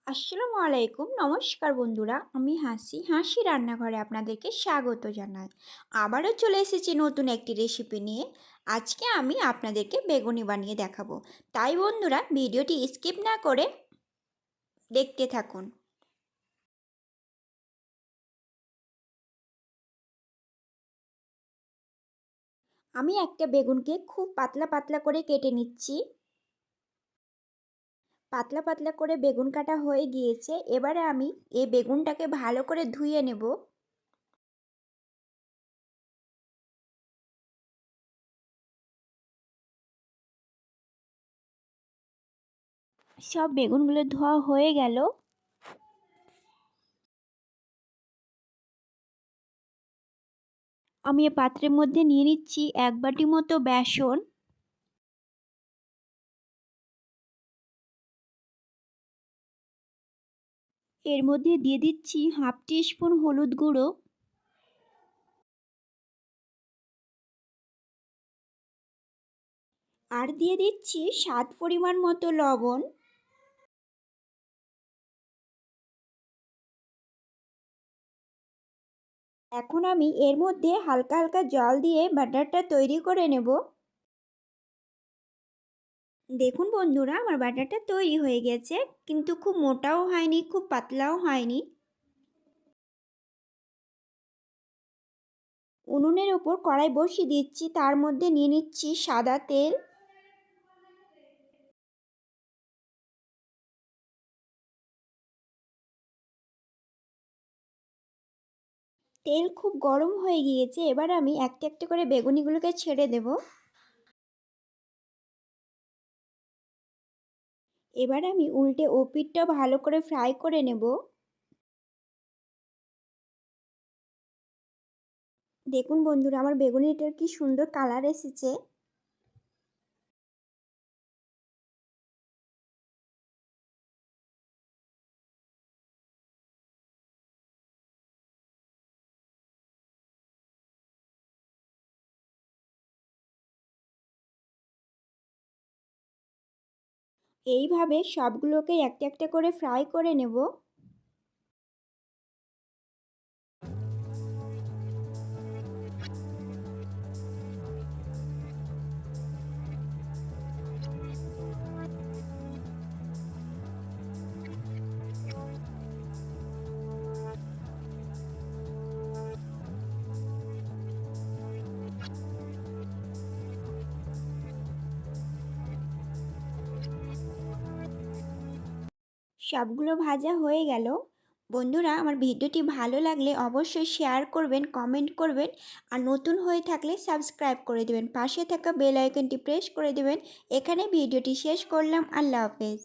আসসালামু আলাইকুম, নমস্কার বন্ধুরা। আমি হাসি রান্নাঘরে আপনাদেরকে স্বাগত জানাই। আবারও চলে এসেছি নতুন একটি রেসিপি নিয়ে। আজকে আমি আপনাদেরকে বেগুনি বানিয়ে দেখাবো। তাই বন্ধুরা, ভিডিওটি স্কিপ না করে দেখতে থাকুন। আমি একটা বেগুনকে খুব পাতলা পাতলা করে কেটে নিচ্ছি। পাতলা পাতলা করে বেগুন কাটা হয়ে গিয়েছে। এবারে আমি এই বেগুনটাকে ভালো করে ধুয়ে নেব। সব বেগুনগুলো ধোয়া হয়ে গেল। আমি এ পাত্রের মধ্যে নিয়ে নিচ্ছি 1 বাটি মতো বেসন। এর মধ্যে দিয়ে দিচ্ছি হাফ টি স্পুন হলুদ গুঁড়ো, আর দিয়ে দিচ্ছি স্বাদ পরিমাণ মতো লবণ। এখন আমি এর মধ্যে হালকা হালকা জল দিয়ে ব্যাটারটা তৈরি করে নেব। দেখুন বন্ধুরা, আমার ব্যাটারটা তৈরি হয়ে গেছে, কিন্তু খুব মোটাও হয়নি, খুব পাতলাও হয়নি। উনুনের ওপর কড়াই বসিয়ে দিচ্ছি, তার মধ্যে নিয়ে নিচ্ছি সাদা তেল। তেল খুব গরম হয়ে গিয়েছে। এবার আমি একটা একটা করে বেগুনিগুলোকে ছেড়ে দেব। এবার আমি উল্টে ও পিঠটা ভালো করে ফ্রাই করে নেব। দেখুন বন্ধুরা, আমার বেগুনিটার কি সুন্দর কালার এসেছে। এইভাবে সবগুলোকে একটা একটা করে ফ্রাই করে নেব। সবগুলো ভাজা হয়ে গেল। বন্ধুরা, আমার ভিডিওটি ভালো লাগলে অবশ্যই শেয়ার করবেন, কমেন্ট করবেন, আর নতুন হয়ে থাকলে সাবস্ক্রাইব করে দেবেন। পাশে থাকা বেল আইকনটি প্রেস করে দেবেন। এখানে ভিডিওটি শেষ করলাম। আল্লাহ হাফেজ।